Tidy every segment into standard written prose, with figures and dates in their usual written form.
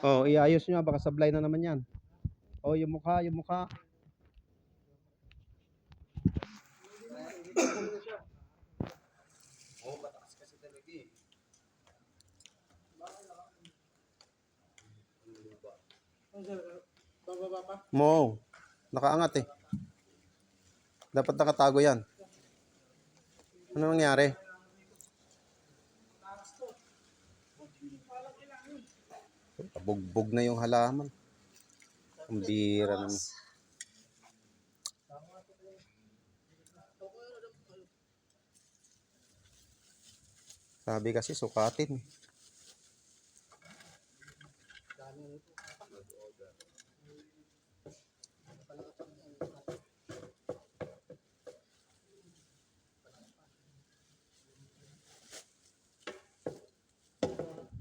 Oh, iayos nyo. Baka sablay na naman yan. Oh, yung mukha, yung mukha. Oo, mataas kasi talaga eh. Bababa pa. Mo, nakaangat eh. Dapat nakatago yan. Ano nangyari? Bugbog na yung halaman. Ang bira naman. Sabi kasi sukatin.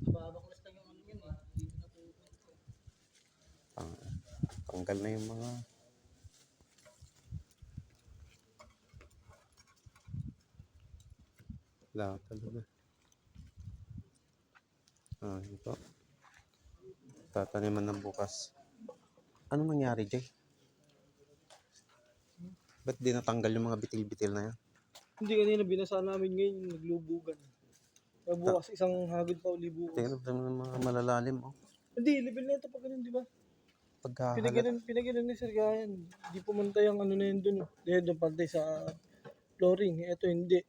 Babaklas lang yung ano yun eh. Dito na pupunta. Tanggal na yung mga... Wala talaga. Ito. Tataniman ng bukas. Ano nangyari, Jay? Ba't di natanggal yung mga bitil-bitil na yan? Hindi, kanina binasa namin ngayon, naglubugan. Kaya bukas isang hagod pa uli bukas. Tingnan ng mga malalalim, oh. Hindi, level na ito pag ganun, di ba? Pagkahalat. Pinaganon ni Sir Gayan. Hindi pumantay ang ano na yun dun. Dahil doon pantay sa flooring. Ito hindi.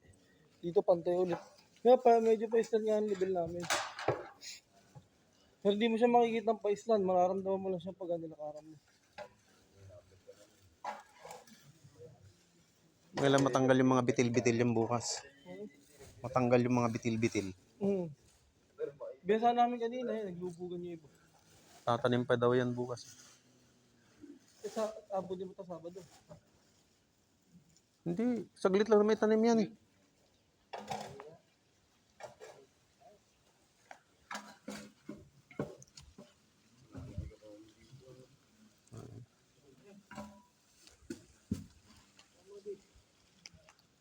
Dito pantay ulit. Kaya pa, medyo pa-islan nga ang level namin. Pero di mo siya makikita ng pa-islan. Mararamdaman mo lang siya pag ano nakaram mo. Kailan matanggal yung mga bitil-bitil yung bukas? Matanggal yung mga bitil-bitil. Binasa namin kanina, naglubugan niya iba. Tatanim pa daw yan bukas. Sa abo di ba ito Sabado? Hindi, saglit lang na may tanim yan eh.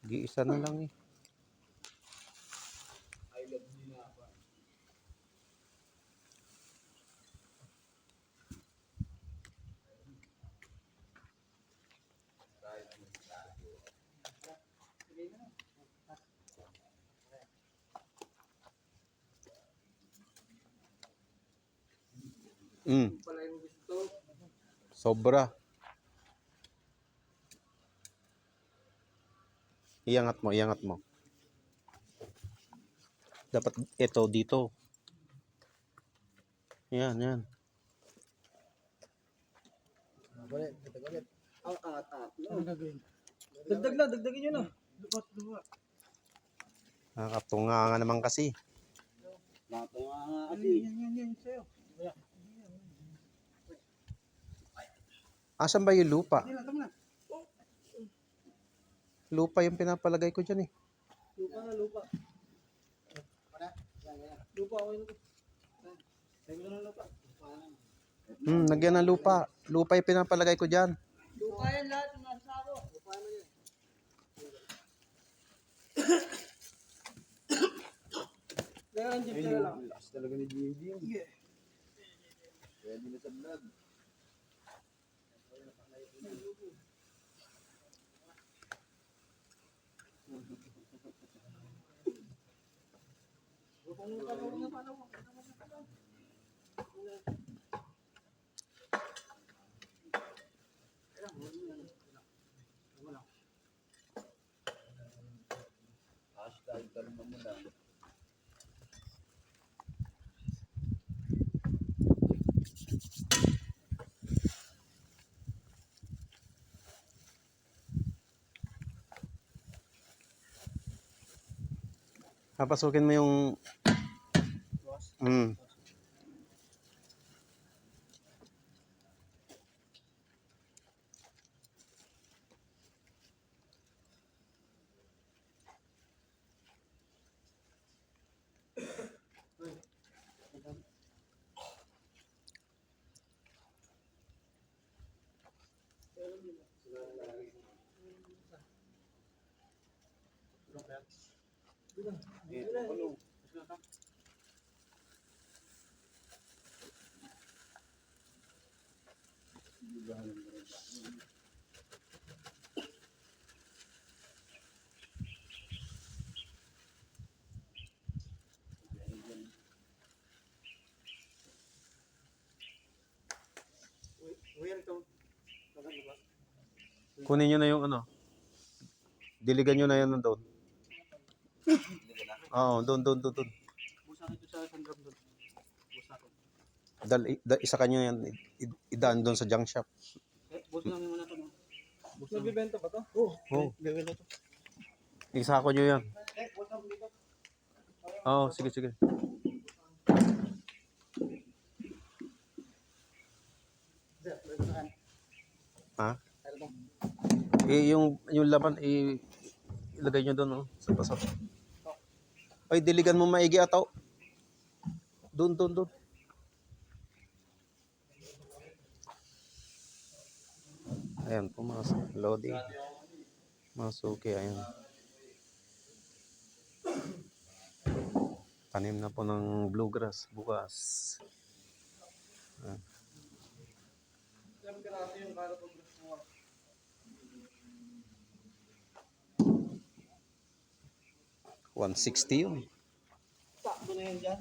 Gi-isa na lang eh. Pala yung gusto. Sobra. Iangat mo, iangat mo. Dapat ito dito. Yan, yan. Ulit. Ang angat-angat. Ano gagawin? Dagdagin nyo na. Lupa. Nakatunga nga naman kasi. Natunga nga kasi. Yan, sa'yo. Asan ba yung lupa? Tama na. Lupa yung pinapalagay ko dyan eh. Lupa. Lupa, okay na to. Sabi ko na lupa. Nagyan ng lupa. Lupa yung pinapalagay ko dyan. Lupa yan lahat, yung nasa ako. Lupa naman yan. Kaya ang jeep na lang. Lakas talaga ni JD. Pwede na sa vlog. Hashtag kalma mo lang. Papasukin mo yung... Kunin nyo na yung ano. Diligan nyo na yan doon. Oo, doon. Isa kanyo yan. Idaan doon sa junk shop. Nagbibenta pa to? Oo. Isa ko nyo yan. Oo, sige. Ha? Yung laman, ilagay nyo doon, oh, sa pasok. Ay, diligan mo maigi ataw. Doon. Ayan, pumasok. Loading. Masuki, ayan. Tanim na po ng bluegrass bukas. Ayan. 160 yun. Sakto na yan dyan.